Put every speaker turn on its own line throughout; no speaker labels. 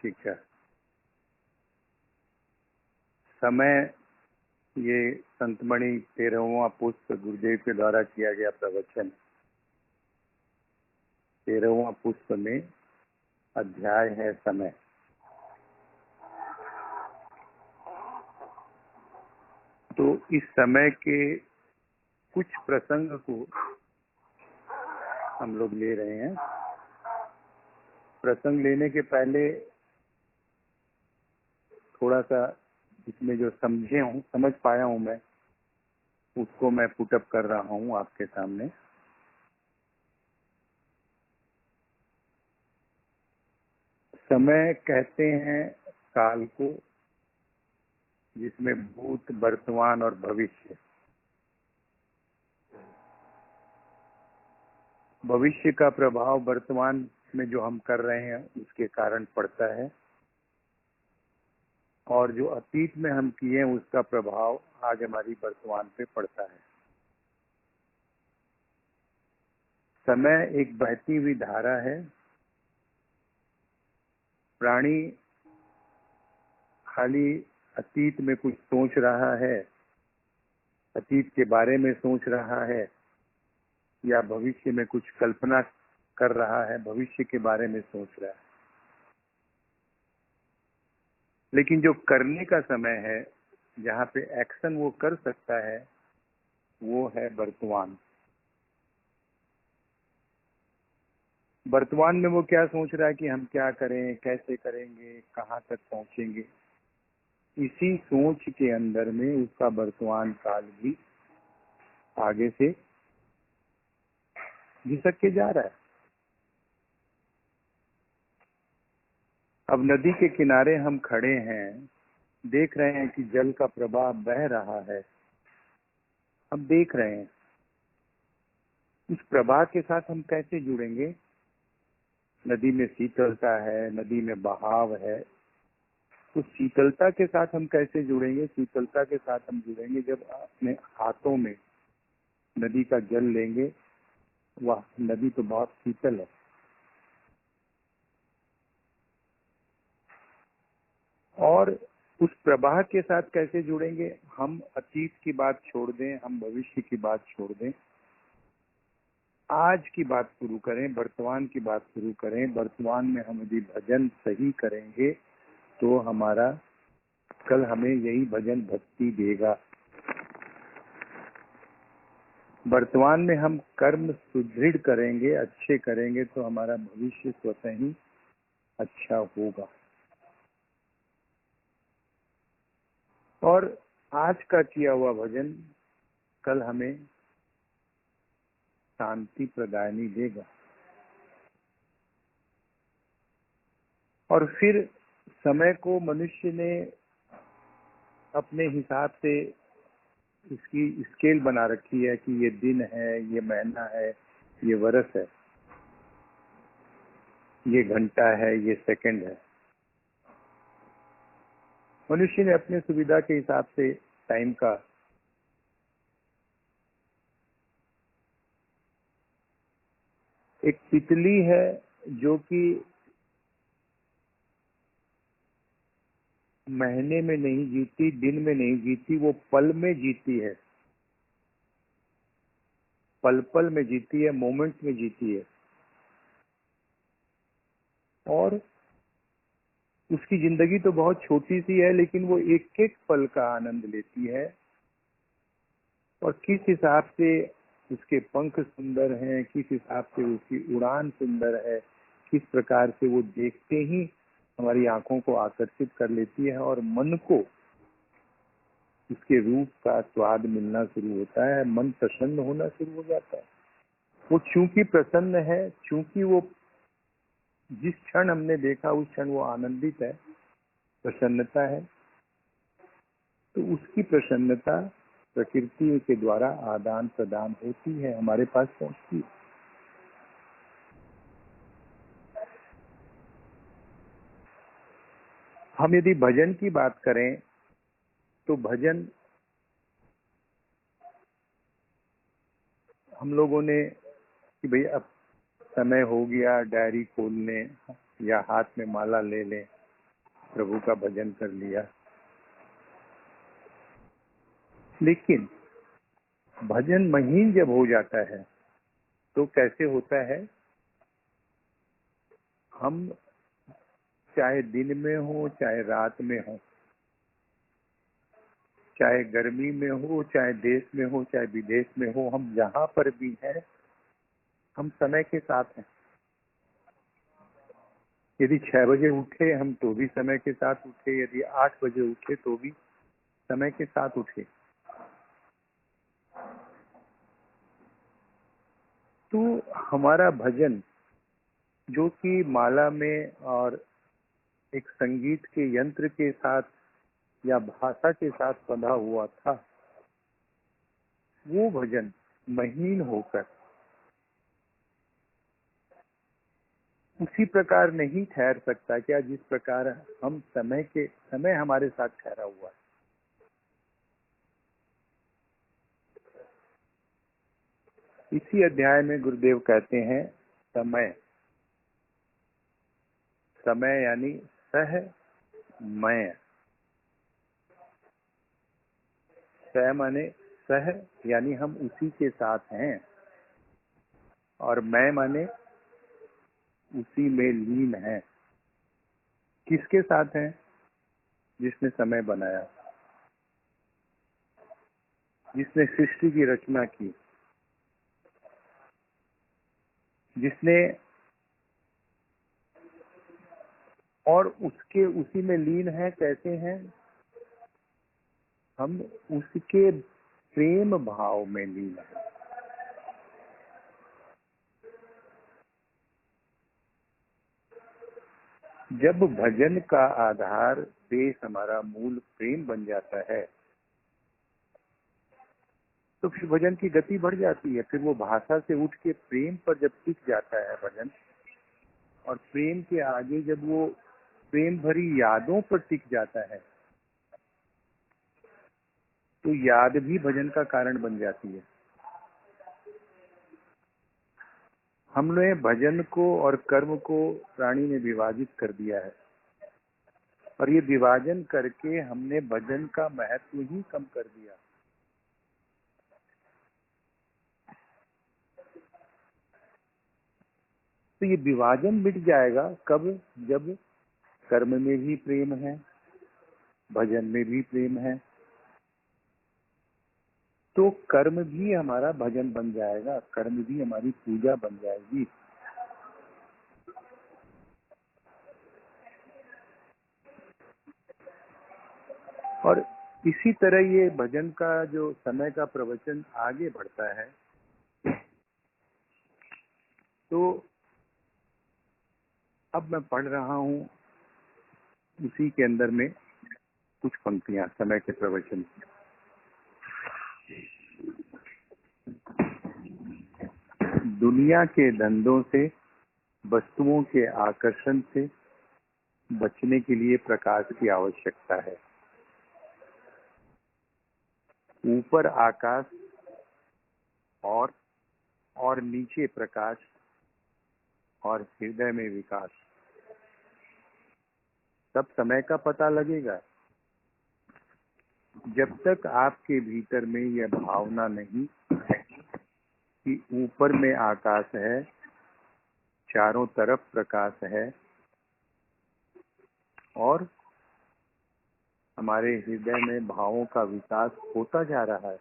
ठीक है। समय, ये संतमणि 13वां पुष्प गुरुदेव के द्वारा किया गया प्रवचन। 13वां पुष्प में अध्याय है समय। तो इस समय के कुछ प्रसंग को हम लोग ले रहे हैं। प्रसंग लेने के पहले थोड़ा सा इसमें जो समझ पाया हूं मैं, उसको मैं पुटअप कर रहा हूं आपके सामने। समय कहते हैं काल को, जिसमें भूत, वर्तमान और भविष्य। भविष्य का प्रभाव वर्तमान में जो हम कर रहे हैं उसके कारण पड़ता है, और जो अतीत में हम किए हैं उसका प्रभाव आज हमारी वर्तमान पे पड़ता है। समय एक बहती हुई धारा है। प्राणी खाली अतीत में कुछ सोच रहा है, अतीत के बारे में सोच रहा है, या भविष्य में कुछ कल्पना कर रहा है, भविष्य के बारे में सोच रहा है। लेकिन जो करने का समय है, जहाँ पे एक्शन वो कर सकता है, वो है वर्तमान। वर्तमान में वो क्या सोच रहा है कि हम क्या करें, कैसे करेंगे, कहाँ तक पहुंचेंगे। इसी सोच के अंदर में उसका वर्तमान काल भी आगे से घिसक के जा रहा है। अब नदी के किनारे हम खड़े हैं, देख रहे हैं कि जल का प्रवाह बह रहा है। हम देख रहे हैं, उस प्रवाह के साथ हम कैसे जुड़ेंगे। नदी में शीतलता है, नदी में बहाव है, तो शीतलता के साथ हम कैसे जुड़ेंगे। शीतलता के साथ हम जुड़ेंगे जब अपने हाथों में नदी का जल लेंगे। वह नदी तो बहुत शीतल है। और उस प्रवाह के साथ कैसे जुड़ेंगे। हम अतीत की बात छोड़ दें, हम भविष्य की बात छोड़ दें, आज की बात शुरू करें, वर्तमान की बात शुरू करें। वर्तमान में हम यदि भजन सही करेंगे तो हमारा कल हमें यही भजन भक्ति देगा। वर्तमान में हम कर्म सुदृढ़ करेंगे, अच्छे करेंगे, तो हमारा भविष्य स्वतः ही अच्छा होगा। और आज का किया हुआ भजन कल हमें शांति प्रदानी देगा। और फिर समय को मनुष्य ने अपने हिसाब से इसकी स्केल बना रखी है कि ये दिन है, ये महीना है, ये वर्ष है, ये घंटा है, ये सेकंड है। मनुष्य ने अपने सुविधा के हिसाब से टाइम का एक तितली है जो कि महीने में नहीं जीती, दिन में नहीं जीती, वो पल में जीती है। पल पल में जीती है, मोमेंट में जीती है। और उसकी जिंदगी तो बहुत छोटी सी है, लेकिन वो एक एक पल का आनंद लेती है। और किस हिसाब से उसके पंख सुंदर हैं, किस हिसाब से उसकी उड़ान सुंदर है, किस प्रकार से वो देखते ही हमारी आंखों को आकर्षित कर लेती है और मन को उसके रूप का स्वाद मिलना शुरू होता है, मन प्रसन्न होना शुरू हो जाता है। वो चूंकि प्रसन्न है, चूंकि वो जिस क्षण हमने देखा उस क्षण वो आनंदित है, प्रसन्नता है, तो उसकी प्रसन्नता प्रकृति के द्वारा आदान प्रदान होती है, हमारे पास पहुंचती है। हम यदि भजन की बात करें तो भजन हम लोगों ने कि भाई अब समय हो गया, डायरी खोल लें या हाथ में माला ले लें प्रभु का भजन कर लिया। लेकिन भजन महीन जब हो जाता है तो कैसे होता है, हम चाहे दिन में हो चाहे रात में हो, चाहे गर्मी में हो चाहे देश में हो चाहे विदेश में हो, हम जहां पर भी हैं हम समय के साथ हैं। यदि 6 बजे उठे हम तो भी समय के साथ उठे, यदि 8 बजे उठे तो भी समय के साथ उठे। तो हमारा भजन जो कि माला में और एक संगीत के यंत्र के साथ या भाषा के साथ बंधा हुआ था, वो भजन महीन होकर उसी प्रकार नहीं ठहर सकता क्या जिस प्रकार हम समय हमारे साथ ठहरा हुआ है। इसी अध्याय में गुरुदेव कहते हैं समय, समय यानी सह मैं, सह माने सह यानी हम उसी के साथ हैं, और मैं माने उसी में लीन है। किसके साथ हैं? जिसने समय बनाया, जिसने सृष्टि की रचना की, जिसने और उसके उसी में लीन है। कैसे हैं? हम उसके प्रेम भाव में लीन है। जब भजन का आधार देश हमारा मूल प्रेम बन जाता है तो फिर भजन की गति बढ़ जाती है। फिर वो भाषा से उठ के प्रेम पर जब टिक जाता है भजन, और प्रेम के आगे जब वो प्रेम भरी यादों पर टिक जाता है तो याद भी भजन का कारण बन जाती है। हमने भजन को और कर्म को प्राणी ने विभाजित कर दिया है, और ये विभाजन करके हमने भजन का महत्व ही कम कर दिया। तो ये विभाजन मिट जाएगा कब? जब कर्म में भी प्रेम है, भजन में भी प्रेम है, तो कर्म भी हमारा भजन बन जाएगा, कर्म भी हमारी पूजा बन जाएगी। और इसी तरह ये भजन का जो समय का प्रवचन आगे बढ़ता है, तो अब मैं पढ़ रहा हूँ उसी के अंदर में कुछ पंक्तियां समय के प्रवचन की। दुनिया के धंधों से, वस्तुओं के आकर्षण से बचने के लिए प्रकाश की आवश्यकता है। ऊपर आकाश और नीचे प्रकाश और हृदय में विकास। तब समय का पता लगेगा। जब तक आपके भीतर में यह भावना नहीं कि ऊपर में आकाश है, चारों तरफ प्रकाश है और हमारे हृदय में भावों का विकास होता जा रहा है।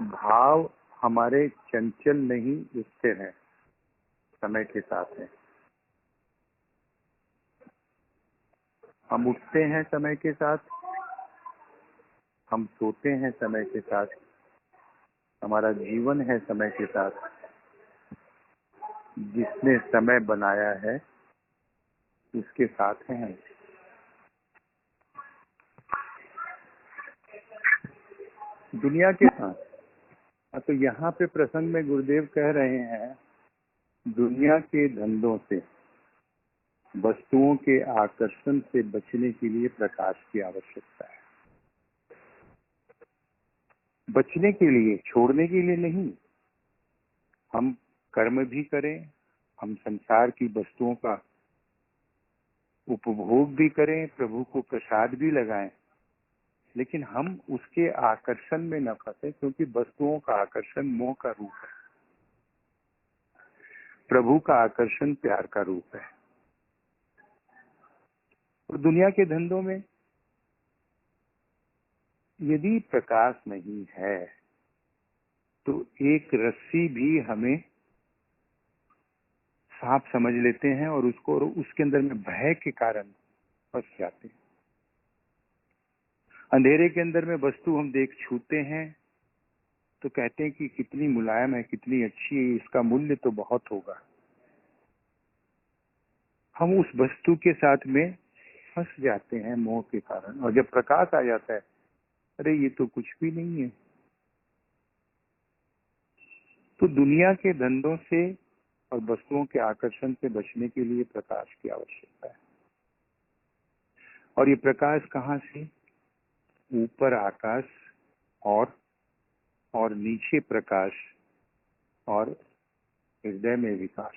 भाव हमारे चंचल नहीं, स्थिर हैं, समय के साथ हैं। हम उठते हैं समय के साथ, हम सोते हैं समय के साथ, हमारा जीवन है समय के साथ। जिसने समय बनाया है उसके साथ हैं हम। दुनिया के साथ। तो यहाँ पे प्रसंग में गुरुदेव कह रहे हैं, दुनिया के धंधों से, वस्तुओं के आकर्षण से बचने के लिए प्रकाश की आवश्यकता है। बचने के लिए, छोड़ने के लिए नहीं। हम कर्म भी करें, हम संसार की वस्तुओं का उपभोग भी करें, प्रभु को प्रसाद भी लगाएं, लेकिन हम उसके आकर्षण में न फंसे, क्योंकि वस्तुओं का आकर्षण मोह का रूप है, प्रभु का आकर्षण प्यार का रूप है। और दुनिया के धंधों में यदि प्रकाश नहीं है तो एक रस्सी भी हमें सांप समझ लेते हैं और उसके अंदर में भय के कारण फंस जाते हैं। अंधेरे के अंदर में वस्तु हम छूते हैं तो कहते हैं कि कितनी मुलायम है, कितनी अच्छी है, इसका मूल्य तो बहुत होगा। हम उस वस्तु के साथ में फंस जाते हैं मोह के कारण, और जब प्रकाश आ जाता है, अरे ये तो कुछ भी नहीं है। तो दुनिया के धंधों से और वस्तुओं के आकर्षण से बचने के लिए प्रकाश की आवश्यकता है। और ये प्रकाश कहाँ से? ऊपर आकाश और नीचे प्रकाश और हृदय में विकास।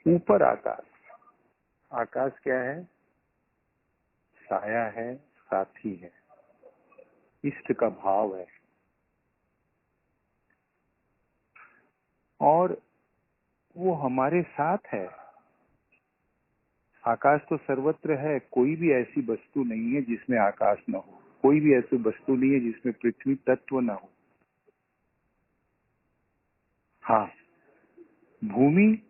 ऊपर आकाश, आकाश क्या है? साया है, साथी है, इष्ट का भाव है। और वो हमारे साथ है। आकाश तो सर्वत्र है, कोई भी ऐसी वस्तु नहीं है जिसमें आकाश न हो, कोई भी ऐसी वस्तु नहीं है जिसमें पृथ्वी तत्व न हो। हाँ, भूमि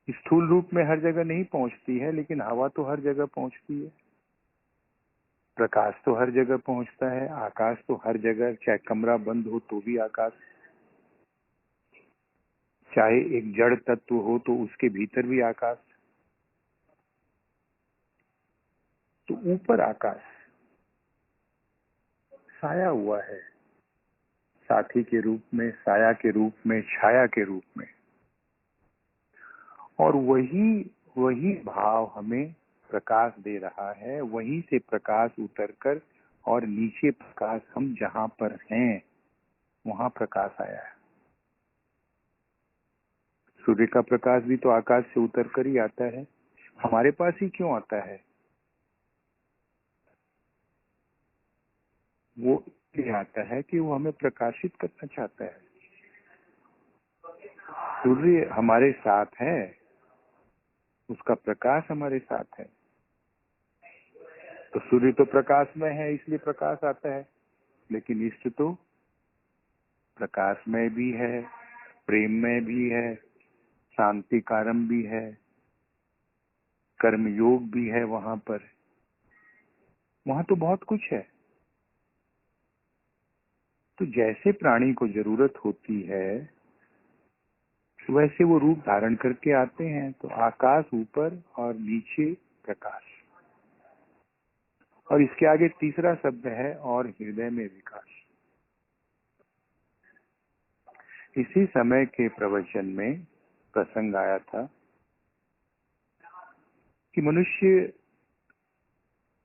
स्थूल रूप में हर जगह नहीं पहुंचती है, लेकिन हवा तो हर जगह पहुंचती है, प्रकाश तो हर जगह पहुंचता है, आकाश तो हर जगह, चाहे कमरा बंद हो तो भी आकाश, चाहे एक जड़ तत्व हो तो उसके भीतर भी आकाश। तो ऊपर आकाश साया हुआ है, साथी के रूप में, साया के रूप में, छाया के रूप में। और वही भाव हमें प्रकाश दे रहा है। वहीं से प्रकाश उतरकर और नीचे प्रकाश, हम जहां पर हैं वहां प्रकाश आया है। सूर्य का प्रकाश भी तो आकाश से उतरकर ही आता है, हमारे पास ही क्यों आता है? वो इसलिए आता है कि वो हमें प्रकाशित करना चाहता है। सूर्य हमारे साथ है, उसका प्रकाश हमारे साथ है। तो सूर्य तो प्रकाश में है, इसलिए प्रकाश आता है, लेकिन इष्ट तो प्रकाश में भी है, प्रेम में भी है, शांति कारम भी है, कर्म योग भी है। वहां तो बहुत कुछ है। तो जैसे प्राणी को जरूरत होती है वैसे वो रूप धारण करके आते हैं। तो आकाश ऊपर और नीचे प्रकाश, और इसके आगे तीसरा शब्द है और हृदय में विकास। इसी समय के प्रवचन में प्रसंग आया था कि मनुष्य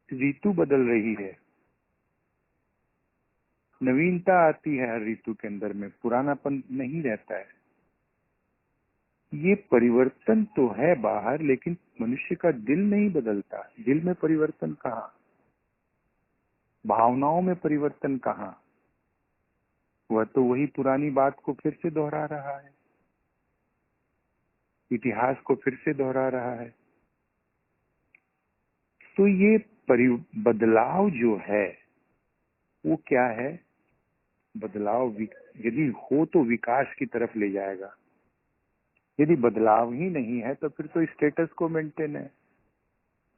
ऋतु बदल रही है, नवीनता आती है हर ऋतु के अंदर में, पुरानापन नहीं रहता है। ये परिवर्तन तो है बाहर, लेकिन मनुष्य का दिल नहीं बदलता। दिल में परिवर्तन कहाँ, भावनाओं में परिवर्तन कहाँ? वह तो वही पुरानी बात को फिर से दोहरा रहा है, इतिहास को फिर से दोहरा रहा है। तो ये बदलाव जो है वो क्या है? बदलाव यदि हो तो विकास की तरफ ले जाएगा। यदि बदलाव ही नहीं है तो फिर तो स्टेटस को मेंटेन है।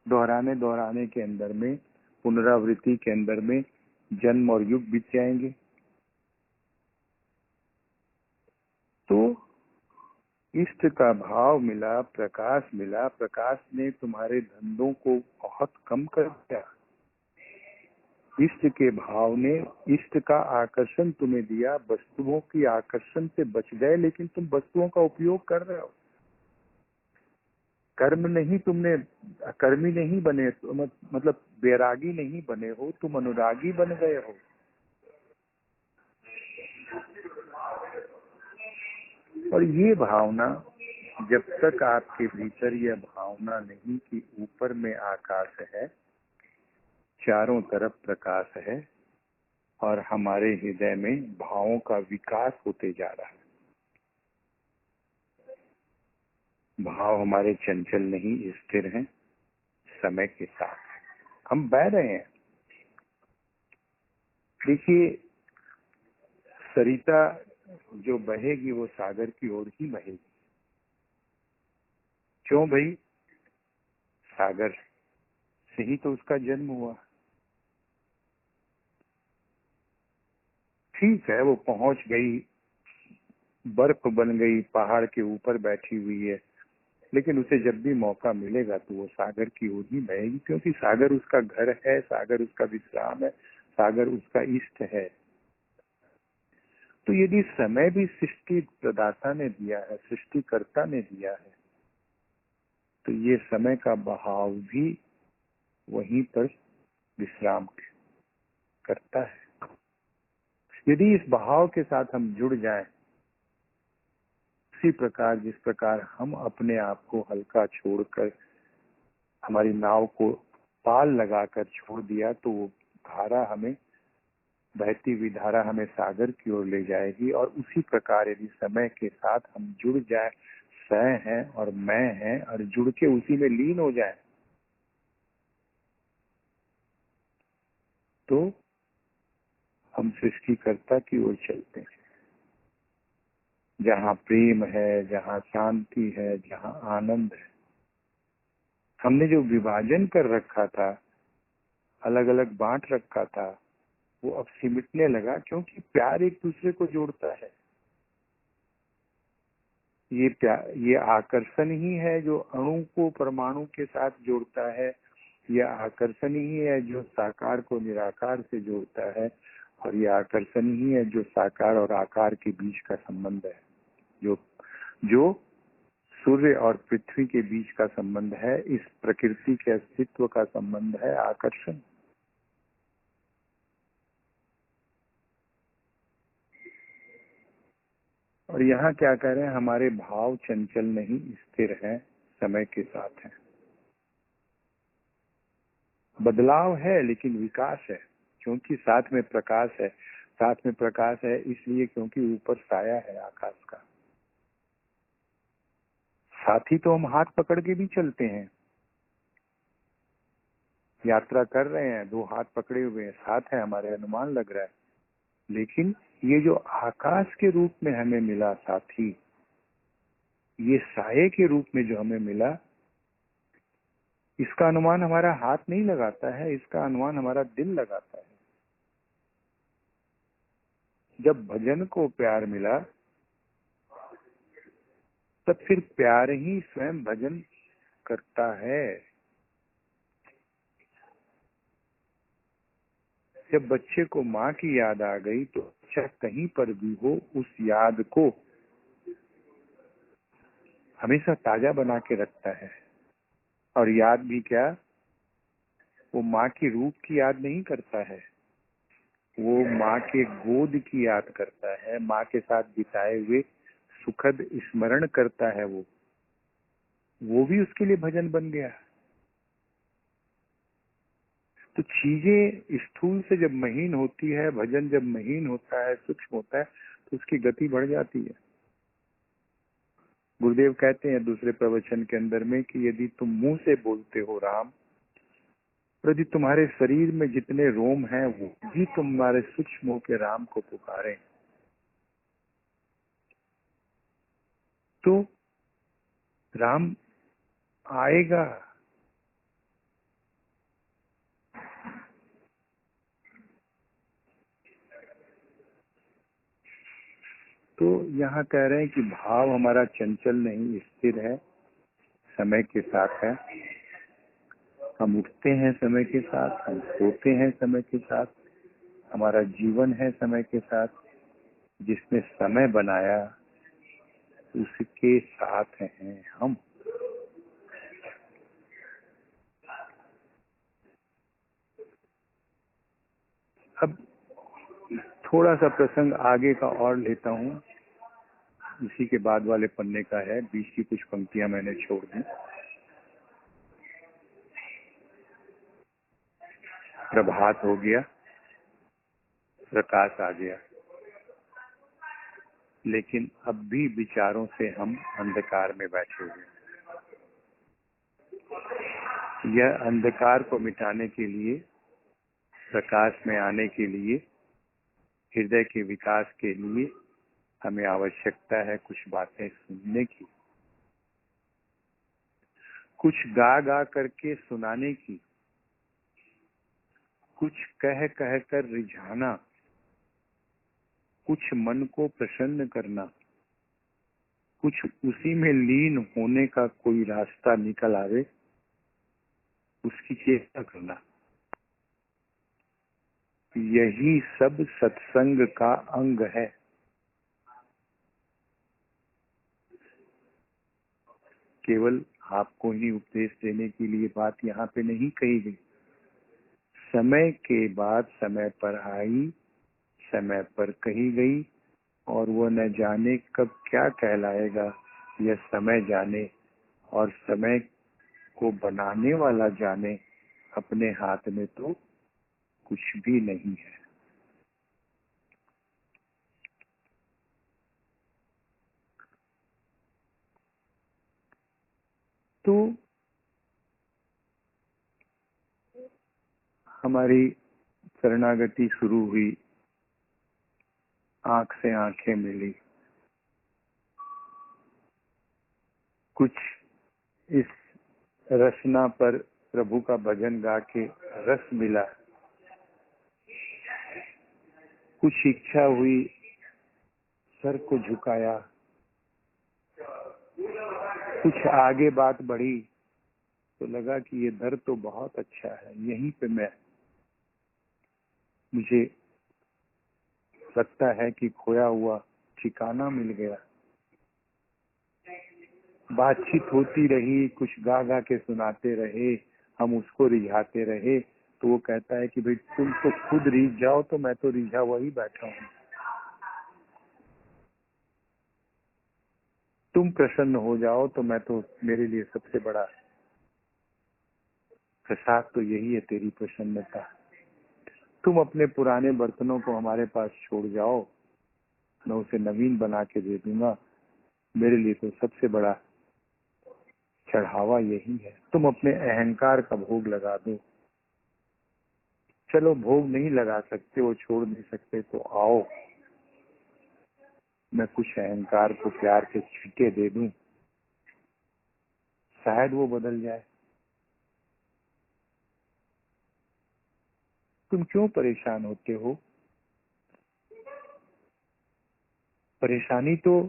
दोहराने के अंदर में, पुनरावृत्ति के अंदर में जन्म और युग बीत जाएंगे। तो इष्ट का भाव मिला, प्रकाश मिला, प्रकाश ने तुम्हारे धंधों को बहुत कम कर दिया। इष्ट के भाव ने इष्ट का आकर्षण तुम्हें दिया, वस्तुओं की आकर्षण से बच गए, लेकिन तुम वस्तुओं का उपयोग कर रहे हो। कर्मी नहीं बने, मतलब बैरागी नहीं बने हो, तुम अनुरागी बन गए हो। और ये भावना जब तक आपके भीतर यह भावना नहीं कि ऊपर में आकाश है, चारों तरफ प्रकाश है और हमारे हृदय में भावों का विकास होते जा रहा है। भाव हमारे चंचल नहीं, स्थिर हैं, समय के साथ हम बह रहे हैं। देखिए, सरिता जो बहेगी वो सागर की ओर ही बहेगी। क्यों भाई? सागर से ही तो उसका जन्म हुआ। ठीक है, वो पहुंच गई, बर्फ बन गई, पहाड़ के ऊपर बैठी हुई है, लेकिन उसे जब भी मौका मिलेगा तो वो सागर की ओर ही बहेगी, क्योंकि सागर उसका घर है, सागर उसका विश्राम है, सागर उसका इष्ट है। तो यदि समय भी सृष्टि प्रदाता ने दिया है, सृष्टिकर्ता ने दिया है, तो ये समय का बहाव भी वहीं पर विश्राम करता है। यदि इस बहाव के साथ हम जुड़ जाएं, उसी प्रकार जिस प्रकार हम अपने आप को हल्का छोड़कर हमारी नाव को पाल लगाकर छोड़ दिया, तो वो धारा हमें, बहती हुई धारा हमें सागर की ओर ले जाएगी। और उसी प्रकार यदि समय के साथ हम जुड़ जाए, सह है और मैं है, और जुड़ के उसी में लीन हो जाए, तो हम सृष्टिकर्ता की ओर चलते हैं, जहाँ प्रेम है, जहाँ शांति है, जहाँ आनंद है। हमने जो विभाजन कर रखा था, अलग अलग बांट रखा था, वो अब सिमटने लगा, क्योंकि प्यार एक दूसरे को जोड़ता है। ये प्यार, ये आकर्षण ही है जो अणु को परमाणु के साथ जोड़ता है। यह आकर्षण ही है जो साकार को निराकार से जोड़ता है। और यह आकर्षण ही है जो साकार और आकार के बीच का संबंध है, जो जो सूर्य और पृथ्वी के बीच का संबंध है। इस प्रकृति के अस्तित्व का संबंध है आकर्षण। और यहाँ क्या कह रहे हैं? हमारे भाव चंचल नहीं, स्थिर है, समय के साथ है। बदलाव है लेकिन विकास है, क्योंकि साथ में प्रकाश है। साथ में प्रकाश है इसलिए क्योंकि ऊपर साया है आकाश का। साथ ही तो हम हाथ पकड़ के भी चलते हैं, यात्रा कर रहे हैं, दो हाथ पकड़े हुए हैं, साथ है हमारे, अनुमान लग रहा है। लेकिन ये जो आकाश के रूप में हमें मिला साथी, ये साये के रूप में जो हमें मिला, इसका अनुमान हमारा हाथ नहीं लगाता है, इसका अनुमान हमारा दिल लगाता है। जब भजन को प्यार मिला, तब फिर प्यार ही स्वयं भजन करता है। जब बच्चे को माँ की याद आ गई, तो अच्छा कहीं पर भी हो, उस याद को हमेशा ताजा बना के रखता है। और याद भी क्या, वो माँ की रूप की याद नहीं करता है, वो माँ के गोद की याद करता है, माँ के साथ बिताए हुए सुखद स्मरण करता है। वो भी उसके लिए भजन बन गया। तो चीजें स्थूल से जब महीन होती है, भजन जब महीन होता है, सूक्ष्म होता है, तो उसकी गति बढ़ जाती है। गुरुदेव कहते हैं दूसरे प्रवचन के अंदर में कि यदि तुम मुंह से बोलते हो राम, और यदि तुम्हारे शरीर में जितने रोम हैं वो भी तुम्हारे सूक्ष्म होकर राम को पुकारें, तो राम आएगा। तो यहाँ कह रहे हैं कि भाव हमारा चंचल नहीं, स्थिर है, समय के साथ है। हम उठते हैं समय के साथ, हम सोते हैं समय के साथ, हमारा जीवन है समय के साथ। जिसने समय बनाया उसके साथ हैं हम। अब थोड़ा सा प्रसंग आगे का और लेता हूँ। इसी के बाद वाले पन्ने का है, बीच की कुछ पंक्तियां मैंने छोड़ दी। प्रभात हो गया, प्रकाश आ गया, लेकिन अब भी विचारों से हम अंधकार में बैठे हुए हैं। यह अंधकार को मिटाने के लिए, प्रकाश में आने के लिए, हृदय के विकास के लिए हमें आवश्यकता है कुछ बातें सुनने की, कुछ गा गा करके सुनाने की, कुछ कह कह कर रिझाना, कुछ मन को प्रसन्न करना, कुछ उसी में लीन होने का कोई रास्ता निकल आवे उसकी चेष्टा करना। यही सब सत्संग का अंग है। केवल आपको ही उपदेश देने के लिए बात यहाँ पे नहीं कही गई। समय के बाद समय पर आई, समय पर कही गई, और वो न जाने कब क्या कहलाएगा, यह समय जाने और समय को बनाने वाला जाने। अपने हाथ में तो कुछ भी नहीं है। तो हमारी शरणागति शुरू हुई, आंख से आंखें मिली, कुछ इस रचना पर प्रभु का भजन गा के रस मिला, कुछ इच्छा हुई, सर को झुकाया, कुछ आगे बात बढ़ी तो लगा कि ये दर तो बहुत अच्छा है, यहीं पे मुझे लगता है कि खोया हुआ ठिकाना मिल गया। बातचीत होती रही, कुछ गा गा के सुनाते रहे, हम उसको रिझाते रहे, तो वो कहता है कि भाई तुम तो खुद रिझ जाओ, तो मैं तो रिझा हुआ ही बैठा हूँ। तुम प्रसन्न हो जाओ तो मैं तो, मेरे लिए सबसे बड़ा प्रसाद तो यही है, तेरी प्रसन्नता। तुम अपने पुराने बर्तनों को हमारे पास छोड़ जाओ, मैं उसे नवीन बना के दे दूंगा। मेरे लिए तो सबसे बड़ा चढ़ावा यही है। तुम अपने अहंकार का भोग लगा दो। चलो भोग नहीं लगा सकते, वो छोड़ नहीं सकते, तो आओ मैं कुछ अहंकार को प्यार के छींटे दे दूं, शायद वो बदल जाए। तुम क्यों परेशान होते हो? परेशानी तो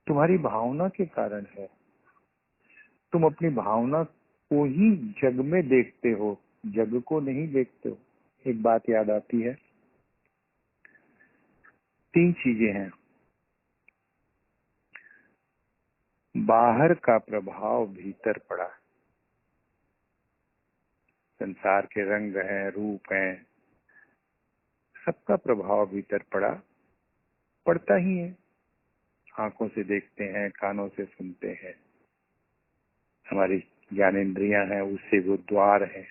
तुम्हारी भावना के कारण है। तुम अपनी भावना को ही जग में देखते हो, जग को नहीं देखते हो। एक बात याद आती है, 3 चीजें हैं। बाहर का प्रभाव भीतर पड़ा, संसार के रंग हैं, रूप हैं, सबका प्रभाव भीतर पड़ता ही है। आंखों से देखते हैं, कानों से सुनते हैं, हमारी ज्ञानेंद्रियां हैं, उससे वो द्वार है।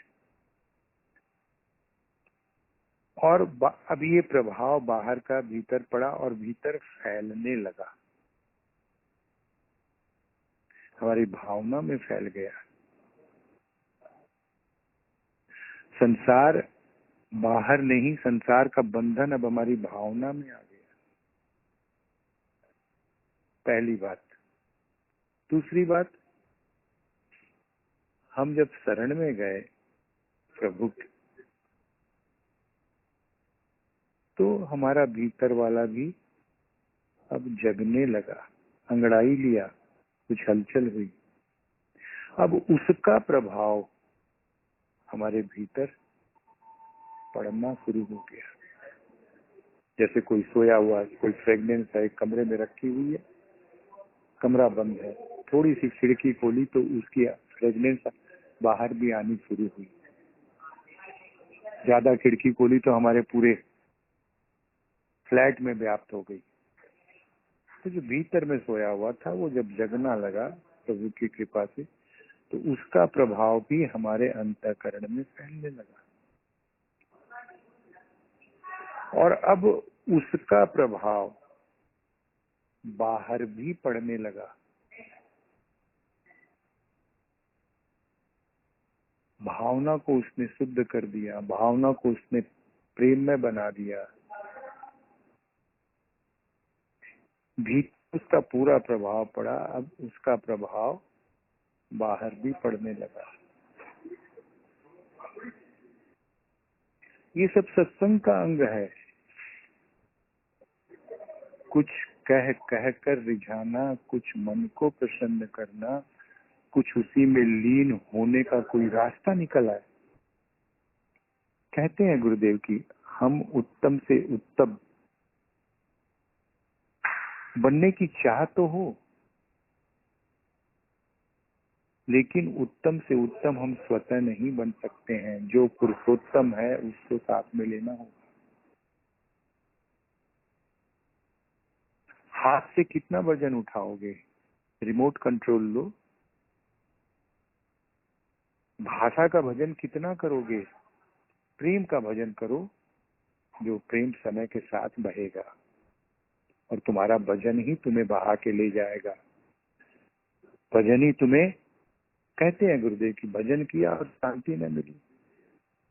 और अब ये प्रभाव बाहर का भीतर पड़ा और भीतर फैलने लगा, हमारी भावना में फैल गया। संसार बाहर नहीं, संसार का बंधन अब हमारी भावना में आ गया। पहली बात। दूसरी बात, हम जब शरण में गए प्रभु के, तो हमारा भीतर वाला भी अब जगने लगा, अंगड़ाई लिया, कुछ हलचल हुई। अब उसका प्रभाव हमारे भीतर पड़ना शुरू हो गया। जैसे कोई सोया हुआ, कोई प्रेग्नेंस है, कमरे में रखी हुई है, कमरा बंद है, थोड़ी सी खिड़की खोली तो उसकी फ्रेगनेंस बाहर भी आनी शुरू हुई। ज्यादा खिड़की खोली तो हमारे पूरे फ्लैट में व्याप्त हो गई। तो जो भीतर में सोया हुआ था वो जब जगना लगा प्रभु की कृपा से, तो उसका प्रभाव भी हमारे अंतःकरण में फैलने लगा, और अब उसका प्रभाव बाहर भी पड़ने लगा। भावना को उसने शुद्ध कर दिया, भावना को उसने प्रेम में बना दिया, भीतर उसका पूरा प्रभाव पड़ा, अब उसका प्रभाव बाहर भी पड़ने लगा। ये सब सत्संग का अंग है। कुछ कह कह कर रिझाना, कुछ मन को प्रसन्न करना, कुछ उसी में लीन होने का कोई रास्ता निकल आए। कहते हैं गुरुदेव की हम उत्तम से उत्तम बनने की चाह तो हो, लेकिन उत्तम से उत्तम हम स्वतः नहीं बन सकते हैं। जो पुरुषोत्तम है उसको साथ में लेना होगा। हाथ से कितना वजन उठाओगे? रिमोट कंट्रोल लो। भाषा का भजन कितना करोगे? प्रेम का भजन करो, जो प्रेम समय के साथ बहेगा और तुम्हारा भजन ही तुम्हें बहा के ले जाएगा। भजन ही तुम्हें, कहते हैं गुरुदेव की भजन किया और शांति न मिली,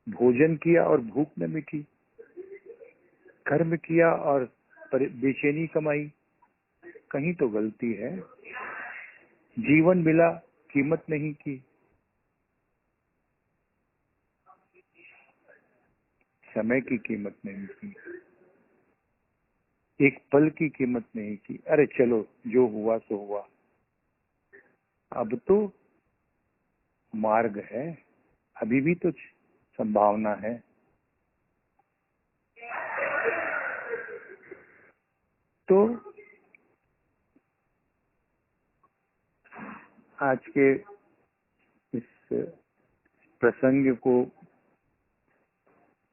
भोजन किया और भूख न मिटी, कर्म किया और बेचैनी कमाई, कहीं तो गलती है। जीवन मिला, कीमत नहीं की, समय की कीमत नहीं की, एक पल की कीमत नहीं की। अरे चलो जो हुआ सो हुआ। अब तो मार्ग है, अभी भी तो संभावना है। तो आज के इस प्रसंग को,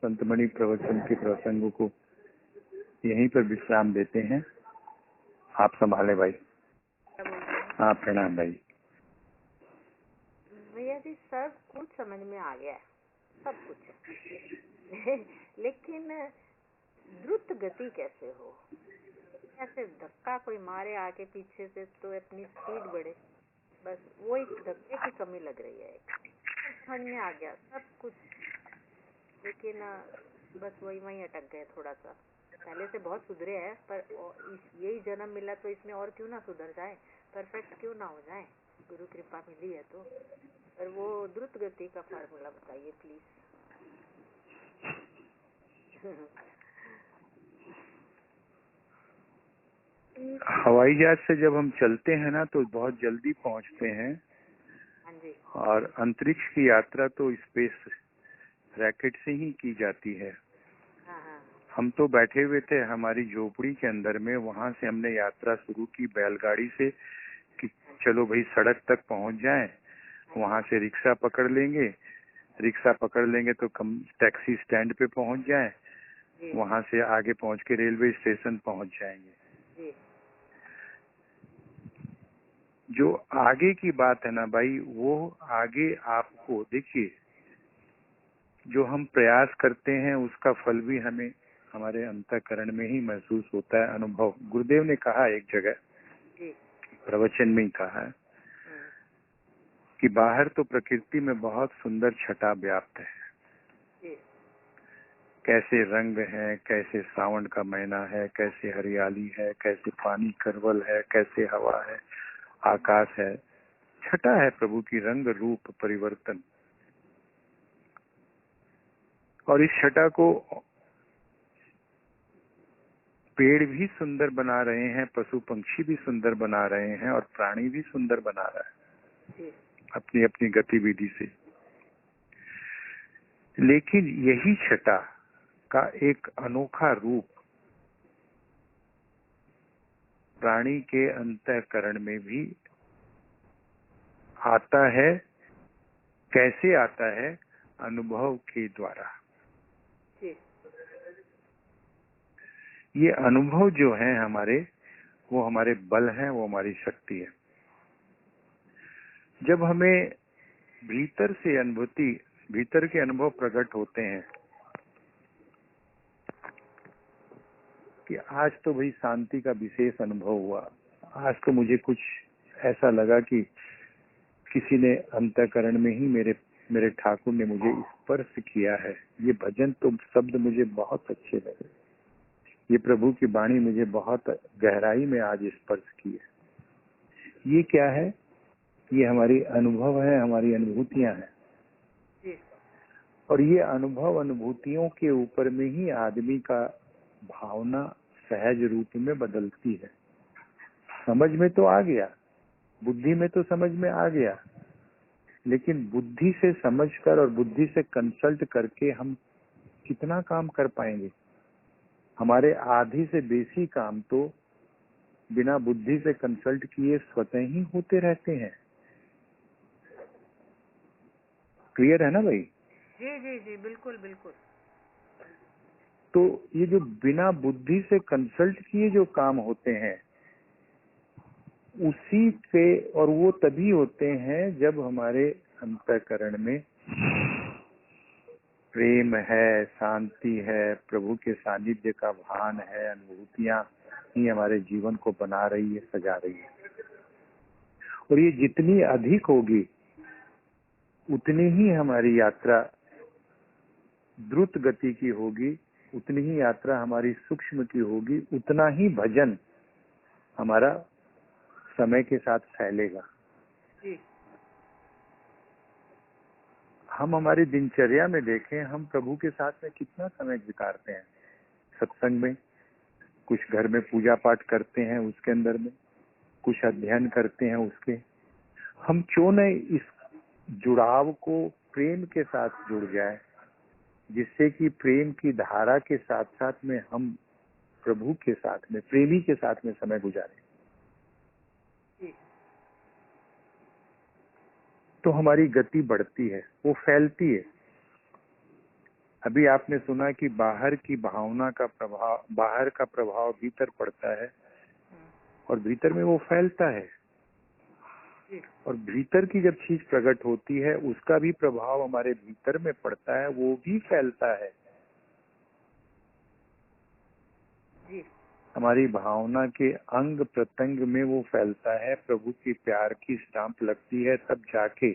संतमणि प्रवचन के प्रसंग को यहीं पर विश्राम देते हैं। आप संभाले भाई। हाँ प्रणाम भाई।
भैया जी सब कुछ समझ में आ गया है, सब कुछ लेकिन द्रुत गति कैसे हो? ऐसे धक्का कोई मारे आगे पीछे से तो अपनी स्पीड बढ़े, बस वो एक धक्के की कमी लग रही है। समझ में आ गया सब कुछ, लेकिन बस वही अटक गए थोड़ा सा। पहले से बहुत सुधरे हैं, पर यही जन्म मिला तो इसमें और क्यों ना सुधर जाए, परफेक्ट क्यों ना हो जाए। गुरु कृपा मिली है तो। पर वो द्रुत गति का फार्मूला बताइए प्लीज।
हवाई जहाज से जब हम चलते हैं ना तो बहुत जल्दी पहुंचते हैं।
हाँ जी।
और अंतरिक्ष की यात्रा तो स्पेस रॉकेट से ही की जाती है।
हाँ हाँ।
हम तो बैठे हुए थे हमारी झोपड़ी के अंदर में, वहां से हमने यात्रा शुरू की बैलगाड़ी से कि चलो भाई सड़क तक पहुंच जाएं, वहां से रिक्शा पकड़ लेंगे, रिक्शा पकड़ लेंगे तो कम टैक्सी स्टैंड पे पहुंच जाएं, वहां से आगे पहुंच के रेलवे स्टेशन पहुंच जाएंगे। जो आगे की बात है ना भाई, वो आगे आपको देखिए, जो हम प्रयास करते हैं उसका फल भी हमें हमारे अंतःकरण में ही महसूस होता है। अनुभव गुरुदेव ने कहा एक जगह प्रवचन में ही कहा है कि बाहर तो प्रकृति में बहुत सुंदर छटा व्याप्त है, कैसे रंग है, कैसे सावन का महीना है, कैसे हरियाली है, कैसे पानी करवल है, कैसे हवा है, आकाश है, छटा है प्रभु की रंग रूप परिवर्तन। और इस छटा को पेड़ भी सुंदर बना रहे हैं, पशु पंक्षी भी सुंदर बना रहे हैं, और प्राणी भी सुंदर बना रहा है अपनी अपनी गतिविधि से। लेकिन यही छटा का एक अनोखा रूप प्राणी के अंतःकरण में भी आता है। कैसे आता है? अनुभव के द्वारा। ये अनुभव जो है हमारे, वो हमारे बल हैं, वो हमारी शक्ति है। जब हमें भीतर के अनुभव प्रकट होते हैं कि आज तो भाई शांति का विशेष अनुभव हुआ, आज तो मुझे कुछ ऐसा लगा कि किसी ने अंतःकरण में ही मेरे ठाकुर ने मुझे स्पर्श किया है, ये भजन तो शब्द मुझे बहुत अच्छे लगे, ये प्रभु की वाणी मुझे बहुत गहराई में आज स्पर्श की है। ये क्या है? ये हमारी अनुभव है, हमारी अनुभूतियां हैं। और ये अनुभूतियों के ऊपर में ही आदमी का भावना सहज रूप में बदलती है। समझ में तो आ गया, बुद्धि में तो समझ में आ गया, लेकिन बुद्धि से समझकर और बुद्धि से कंसल्ट करके हम कितना काम कर पाएंगे? हमारे आधी से बेसी काम तो बिना बुद्धि से कंसल्ट किए स्वतः ही होते रहते हैं। क्लियर है ना भाई?
जी जी जी, बिल्कुल बिल्कुल।
तो ये जो बिना बुद्धि से कंसल्ट किए जो काम होते हैं, उसी से, और वो तभी होते हैं जब हमारे अंतःकरण में प्रेम है, शांति है, प्रभु के सानिध्य का भान है, अनुभूतियां ही हमारे जीवन को बना रही है, सजा रही है। और ये जितनी अधिक होगी उतनी ही हमारी यात्रा द्रुत गति की होगी, उतनी ही यात्रा हमारी सूक्ष्म की होगी, उतना ही भजन हमारा समय के साथ फैलेगा। हम हमारी दिनचर्या में देखें, हम प्रभु के साथ में कितना समय बिताते हैं। सत्संग में, कुछ घर में पूजा पाठ करते हैं उसके अंदर में, कुछ अध्ययन करते हैं उसके। हम क्यों न इस जुड़ाव को प्रेम के साथ जुड़ जाए, जिससे कि प्रेम की धारा के साथ साथ में हम प्रभु के साथ में, प्रेमी के साथ में समय गुजारें। तो हमारी गति बढ़ती है, वो फैलती है। अभी आपने सुना कि बाहर की भावना का प्रभाव, बाहर का प्रभाव भीतर पड़ता है और भीतर में वो फैलता है। और भीतर की जब चीज प्रकट होती है, उसका भी प्रभाव हमारे भीतर में पड़ता है, वो भी फैलता है। हमारी भावना के अंग प्रत्यंग में वो फैलता है। प्रभु की प्यार की स्टाम्प लगती है, तब जाके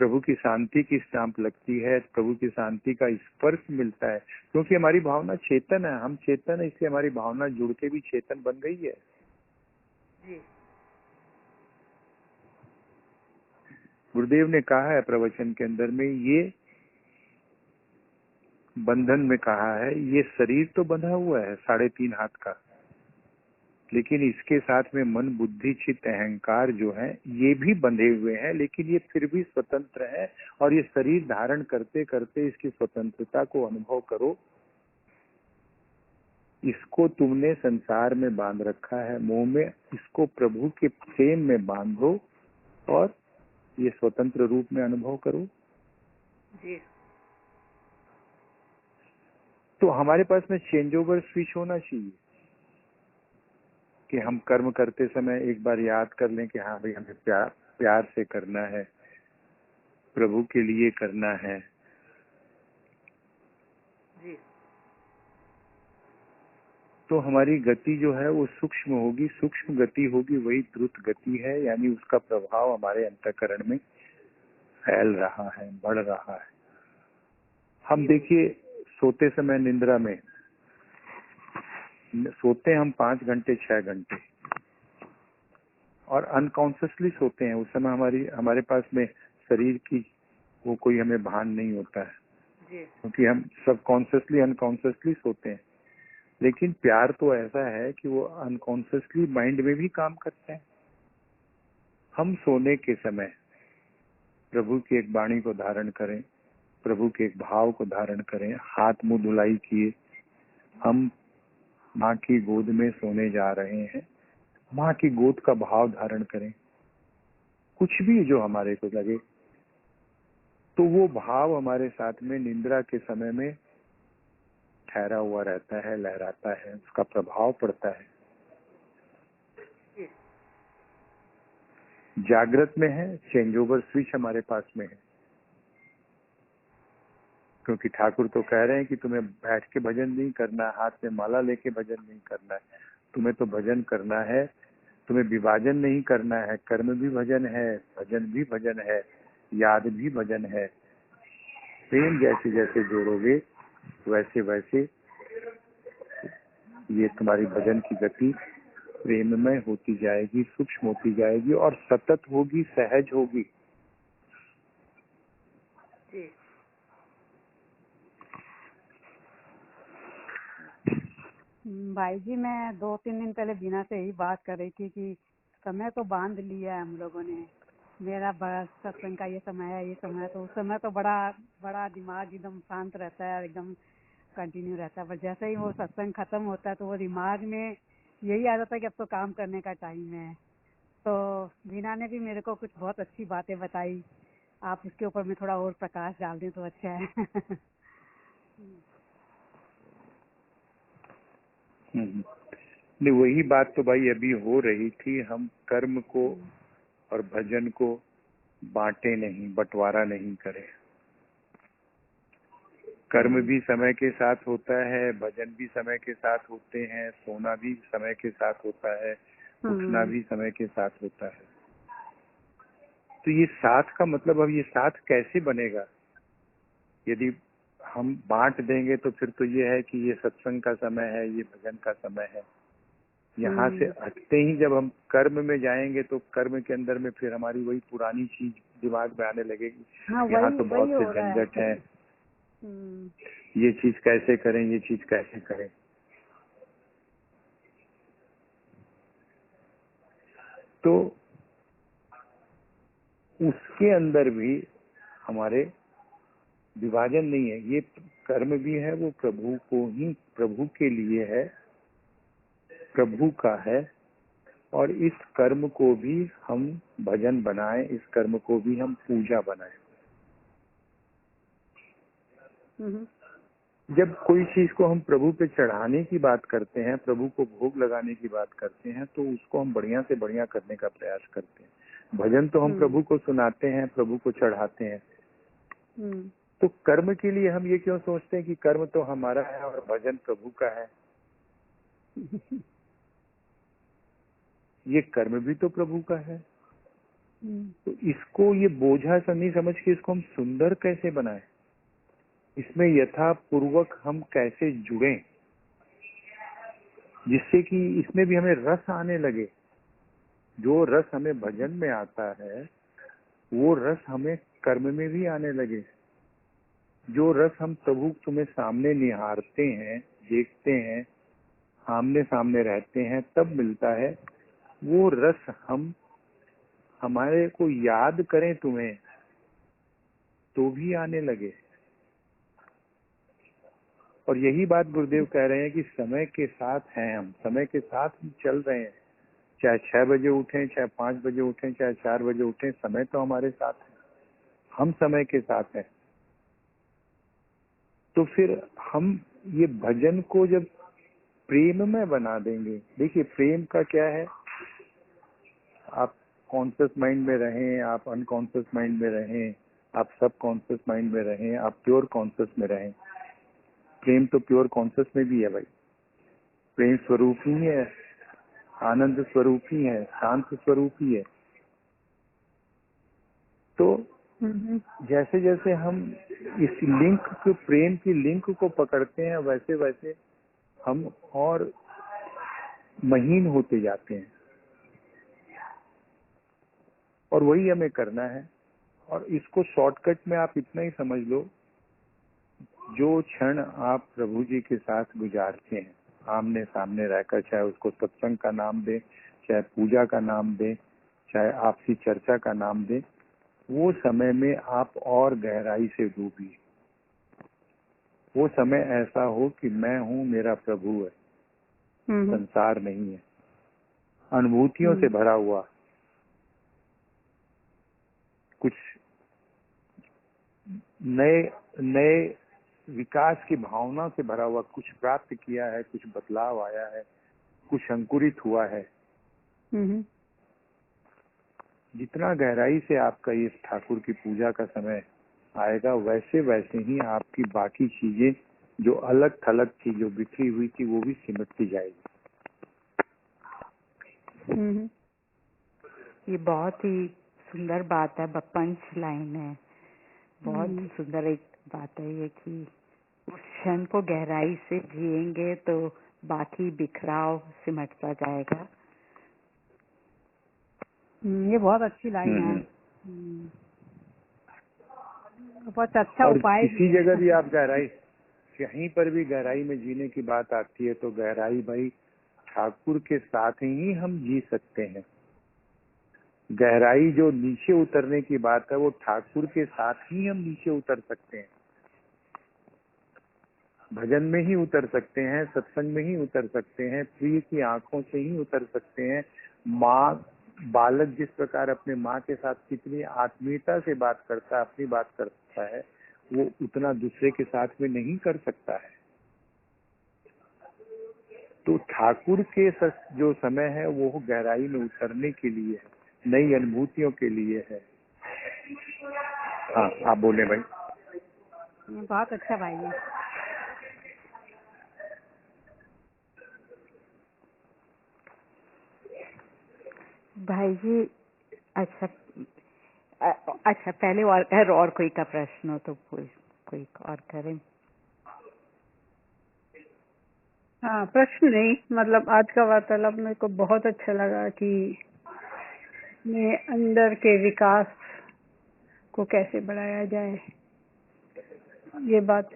प्रभु की शांति की स्टाम्प लगती है, प्रभु की शांति का स्पर्श मिलता है। क्योंकि हमारी भावना चेतन है, हम चेतन है, इसलिए हमारी भावना जुड़ के भी चेतन बन गई है। गुरुदेव ने कहा है प्रवचन के अंदर में, ये बंधन में कहा है, ये शरीर तो बंधा हुआ है 3.5 हाथ का, लेकिन इसके साथ में मन, बुद्धि, चित्त, अहंकार जो है, ये भी बंधे हुए हैं, लेकिन ये फिर भी स्वतंत्र है। और ये शरीर धारण करते करते इसकी स्वतंत्रता को अनुभव करो। इसको तुमने संसार में बांध रखा है, मोह में, इसको प्रभु के प्रेम में बांधो और ये स्वतंत्र रूप में अनुभव करो।
जी।
तो हमारे पास में चेंज ओवर स्विच होना चाहिए कि हम कर्म करते समय एक बार याद कर लें कि हाँ भाई, हमें प्यार से करना है, प्रभु के लिए करना है।
जी।
तो हमारी गति जो है वो सूक्ष्म होगी, सूक्ष्म गति होगी, वही द्रुत गति है, यानी उसका प्रभाव हमारे अंतःकरण में फैल रहा है, बढ़ रहा है। हम देखिए, सोते समय निंद्रा में सोते हम 5 घंटे 6 घंटे और अनकॉन्शियसली सोते हैं। उस समय हमारे पास में शरीर की वो कोई हमें भान नहीं होता है, क्योंकि हम सब कॉन्शियसली अनकॉन्शियसली सोते हैं। लेकिन प्यार तो ऐसा है कि वो अनकॉन्शियसली माइंड में भी काम करते हैं। हम सोने के समय प्रभु की एक वाणी को धारण करें, प्रभु के एक भाव को धारण करें, हाथ मुंह धुलाई किए हम माँ की गोद में सोने जा रहे हैं, माँ की गोद का भाव धारण करें। कुछ भी जो हमारे को लगे, तो वो भाव हमारे साथ में निंद्रा के समय में ठहरा हुआ रहता है, लहराता है, उसका प्रभाव पड़ता है। जागृत में है, चेंज ओवर स्विच हमारे पास में है, क्योंकि ठाकुर तो कह रहे हैं कि तुम्हें बैठ के भजन नहीं करना, हाथ में माला लेके भजन नहीं करना है, तुम्हें तो भजन करना है, तुम्हें विभाजन नहीं करना है, कर्म भी भजन है, भजन भी भजन है, याद भी भजन है। प्रेम जैसे जैसे जोड़ोगे वैसे वैसे ये तुम्हारी भजन की गति प्रेममय होती जाएगी, सूक्ष्म होती जाएगी और सतत होगी, सहज होगी।
जी।
भाई जी, मैं 2-3 दिन पहले बीना से यही बात कर रही थी कि समय तो बांध लिया है हम लोगों ने, मेरा बड़ा सत्संग का ये समय है, ये समय, तो उस समय तो बड़ा बड़ा दिमाग एकदम शांत रहता है, एकदम कंटिन्यू रहता है। पर जैसे ही वो सत्संग खत्म होता है तो वो दिमाग में यही आ जाता है कि अब तो काम करने का टाइम है। तो बीना ने भी मेरे को कुछ बहुत अच्छी बातें बताई, आप उसके ऊपर में थोड़ा और प्रकाश डाल दें तो अच्छा है।
नहीं, वही बात तो भाई अभी हो रही थी। हम कर्म को और भजन को बांटे नहीं, बंटवारा नहीं करें। कर्म भी समय के साथ होता है, भजन भी समय के साथ होते हैं, सोना भी समय के साथ होता है, उठना भी समय के साथ होता है। तो ये साथ का मतलब, अब ये साथ कैसे बनेगा? यदि हम बांट देंगे तो फिर तो ये है कि ये सत्संग का समय है, ये भजन का समय है। यहाँ से हटते ही जब हम कर्म में जाएंगे तो कर्म के अंदर में फिर हमारी वही पुरानी चीज दिमाग में आने लगेगी।
हाँ,
यहाँ तो बहुत से झंझट है, ये चीज कैसे करें, ये चीज कैसे करें। तो उसके अंदर भी हमारे विभाजन नहीं है। ये कर्म भी है, वो प्रभु को ही, प्रभु के लिए है, प्रभु का है। और इस कर्म को भी हम भजन बनाएं, इस कर्म को भी हम पूजा बनाएं। जब कोई चीज को हम प्रभु पे चढ़ाने की बात करते हैं, प्रभु को भोग लगाने की बात करते हैं, तो उसको हम बढ़िया से बढ़िया करने का प्रयास करते हैं। भजन तो हम प्रभु को सुनाते हैं, प्रभु को चढ़ाते हैं। तो कर्म के लिए हम ये क्यों सोचते हैं कि कर्म तो हमारा है और भजन प्रभु का है? ये कर्म भी तो प्रभु का है। तो इसको ये बोझा सा नहीं समझ के इसको हम सुंदर कैसे बनाएं, इसमें यथापूर्वक हम कैसे जुड़ें, जिससे कि इसमें भी हमें रस आने लगे। जो रस हमें भजन में आता है वो रस हमें कर्म में भी आने लगे। जो रस हम प्रभु तुम्हें सामने निहारते हैं, देखते हैं, आमने सामने रहते हैं, तब मिलता है, वो रस हम हमारे को याद करें तुम्हें तो भी आने लगे। और यही बात गुरुदेव कह रहे हैं कि समय के साथ हैं हम, समय के साथ हम चल रहे हैं। चाहे 6 बजे उठें, चाहे 5 बजे उठें, चाहे 4 बजे उठें, समय तो हमारे साथ है, हम समय के साथ हैं। तो फिर हम ये भजन को जब प्रेम में बना देंगे, देखिए प्रेम का क्या है, आप कॉन्शियस माइंड में रहें, आप अनकॉन्शियस माइंड में रहें, आप सब कॉन्शियस माइंड में रहें, आप प्योर कॉन्शियस में रहें। प्रेम तो प्योर कॉन्शियस में भी है भाई। प्रेम स्वरूप ही है, आनंद स्वरूप ही है, शांत स्वरूप ही है। तो जैसे जैसे हम इस लिंक को, प्रेम की लिंक को पकड़ते हैं, वैसे वैसे हम और महीन होते जाते हैं। और वही हमें करना है। और इसको शॉर्टकट में आप इतना ही समझ लो, जो क्षण आप प्रभु जी के साथ गुजारते हैं आमने सामने रहकर, चाहे उसको सत्संग का नाम दे, चाहे पूजा का नाम दे, चाहे आपसी चर्चा का नाम दे, वो समय में आप और गहराई से डूबिए। वो समय ऐसा हो कि मैं हूँ, मेरा प्रभु है, संसार नहीं है, अनुभूतियों से भरा हुआ, कुछ नए नए विकास की भावना से भरा हुआ, कुछ प्राप्त किया है, कुछ बदलाव आया है, कुछ अंकुरित हुआ है। जितना गहराई से आपका ये ठाकुर की पूजा का समय आएगा, वैसे वैसे ही आपकी बाकी चीजें जो अलग थलग थी, जो बिखरी हुई थी, वो भी सिमटती जाएगी।
ये बहुत ही सुंदर बात है, पंच लाइन है, बहुत सुंदर एक बात है ये कि उस क्षण को गहराई से जिएंगे तो बाकी बिखराव सिमटता जाएगा।
ये बहुत अच्छी लाइन है। बहुत अच्छा
और
उपाय
किसी जगह भी आप गहराई, कहीं पर भी गहराई में जीने की बात आती है तो गहराई भाई ठाकुर के साथ ही हम जी सकते हैं। गहराई जो नीचे उतरने की बात है, वो ठाकुर के साथ ही हम नीचे उतर सकते हैं। भजन में ही उतर सकते हैं, सत्संग में ही उतर सकते हैं, प्रिय की आंखों से ही उतर सकते हैं। माँ, बालक जिस प्रकार अपने माँ के साथ कितनी आत्मीयता से बात करता है, अपनी बात करता है, वो उतना दूसरे के साथ में नहीं कर सकता है। तो ठाकुर के जो समय है वो गहराई में उतरने के लिए है, नई अनुभूतियों के लिए है। हाँ, आप बोले भाई।
बहुत अच्छा भाई जी।
भाई जी, अच्छा पहले और कोई का प्रश्न हो तो कोई और करें।
हाँ, प्रश्न नहीं, मतलब आज का वार्तालाप मेरे को बहुत अच्छा लगा कि मैं अंदर के विकास को कैसे बढ़ाया जाए, ये बात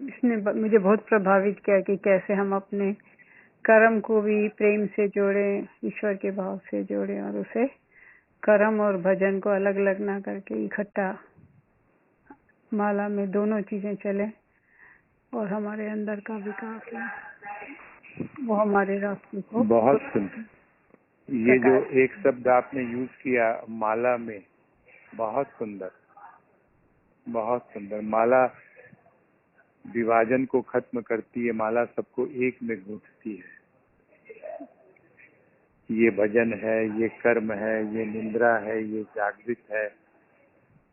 इसने मुझे बहुत प्रभावित किया कि कैसे हम अपने कर्म को भी प्रेम से जोड़ें, ईश्वर के भाव से जोड़ें, और उसे कर्म और भजन को अलग अलग ना करके इकट्ठा माला में दोनों चीजें चलें और हमारे अंदर का विकास है वो हमारे रास्ते को
बहुत सुंदर। ये जो एक शब्द आपने यूज किया माला में, बहुत सुंदर, बहुत सुंदर। माला विभाजन को खत्म करती है, माला सबको एक में गूंथती है। ये भजन है, ये कर्म है, ये निंद्रा है, ये जागृत है,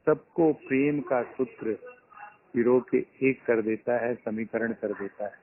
सबको प्रेम का सूत्र पिरो के एक कर देता है, समीकरण कर देता है।